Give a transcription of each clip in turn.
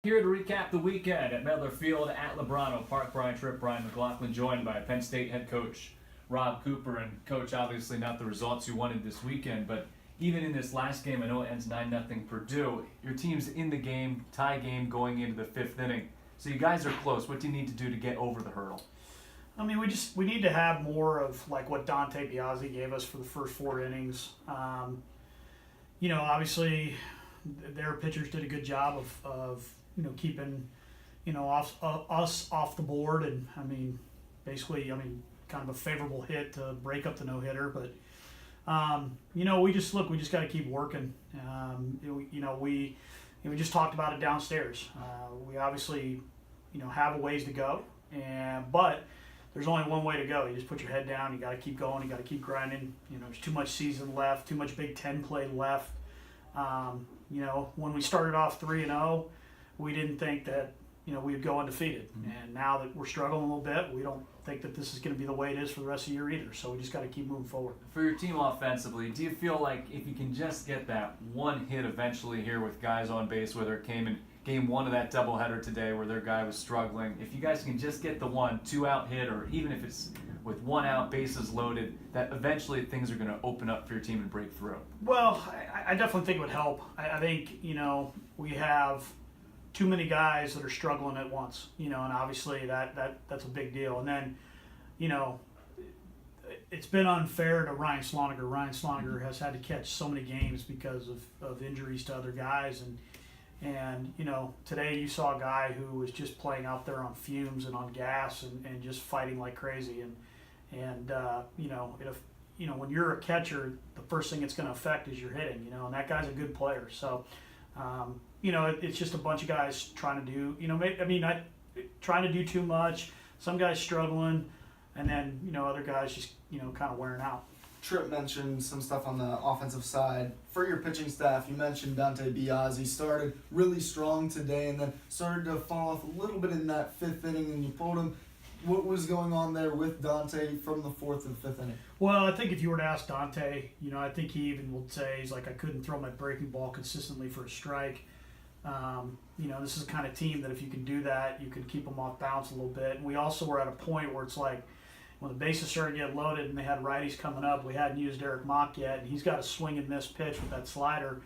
Here to recap the weekend at Medler Field at Lebrano Park. Tripp, McLaughlin, joined by Penn State head coach Rob Cooper. And coach, obviously not the results you wanted this weekend, but even in this last game, I know it ends 9-0 Purdue. Your team's in the game, tie game going into the fifth inning. So you guys are close. What do you need to do to get over the hurdle? I mean, we need to have more of like what Dante Biazzi gave us for the first 4 innings. Obviously their pitchers did a good job of keeping us off the board, and basically kind of a favorable hit to break up the no-hitter. But we just got to keep working. We just talked about it downstairs. We obviously have a ways to go, but there's only one way to go. You just put your head down. You got to keep going. You got to keep grinding. There's too much season left, too much Big Ten play left. When we started off 3-0, we didn't think that we would go undefeated. And now that we're struggling a little bit, we don't think that this is going to be the way it is for the rest of the year either. So we just got to keep moving forward. For your team offensively, do you feel like if you can just get that one hit eventually here with guys on base, whether it came in game 1 of that doubleheader today where their guy was struggling, if you guys can just get the 2-out hit, or even if it's with 1 out, bases loaded, that eventually things are going to open up for your team and break through? Well, I definitely think it would help. I think, we have too many guys that are struggling at once, and obviously that's a big deal. And then, it's been unfair to Ryan Sloniger. Ryan Sloniger has had to catch so many games because of injuries to other guys. And today you saw a guy who was just playing out there on fumes and on gas and just fighting like crazy. And when you're a catcher, the first thing it's going to affect is your hitting, and that guy's a good player. So, it's just a bunch of guys trying to do, not trying to do too much. Some guys struggling, and then, other guys just, kind of wearing out. Tripp mentioned some stuff on the offensive side. For your pitching staff, you mentioned Dante Biazzi started really strong today and then started to fall off a little bit in that 5th inning, and you pulled him. What was going on there with Dante from the 4th and 5th inning? Well, I think if you were to ask Dante, I think he even would say, he's like, I couldn't throw my breaking ball consistently for a strike. This is the kind of team that if you can do that, you can keep them off balance a little bit. And we also were at a point where it's like, when the bases started to get loaded and they had righties coming up, we hadn't used Eric Mock yet, and he's got a swing and miss pitch with that slider.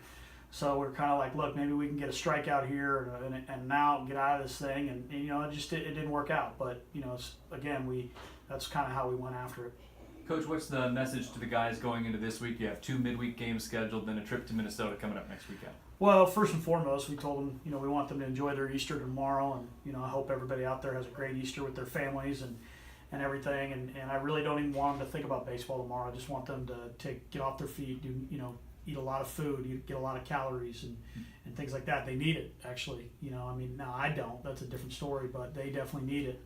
So we're kind of like, look, maybe we can get a strikeout here and now get out of this thing. And it didn't work out. But, that's kind of how we went after it. Coach, what's the message to the guys going into this week? You have 2 midweek games scheduled, then a trip to Minnesota coming up next weekend. Well, first and foremost, we told them, we want them to enjoy their Easter tomorrow. And, I hope everybody out there has a great Easter with their families and everything. And I really don't even want them to think about baseball tomorrow. I just want them to get off their feet, eat a lot of food, get a lot of calories and things like that. They need it, actually. Now I don't. That's a different story, but they definitely need it.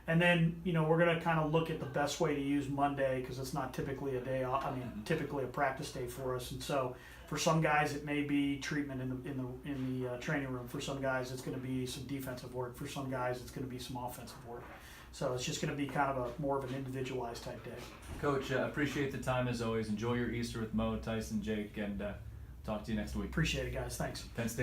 And then, we're going to kind of look at the best way to use Monday, because it's not typically a day off. Typically a practice day for us. And so for some guys, it may be treatment in the training room. For some guys, it's going to be some defensive work. For some guys, it's going to be some offensive work. So it's just going to be kind of more of an individualized type day. Coach, appreciate the time as always. Enjoy your Easter with Mo, Tyson, Jake, and talk to you next week. Appreciate it, guys. Thanks. Penn State.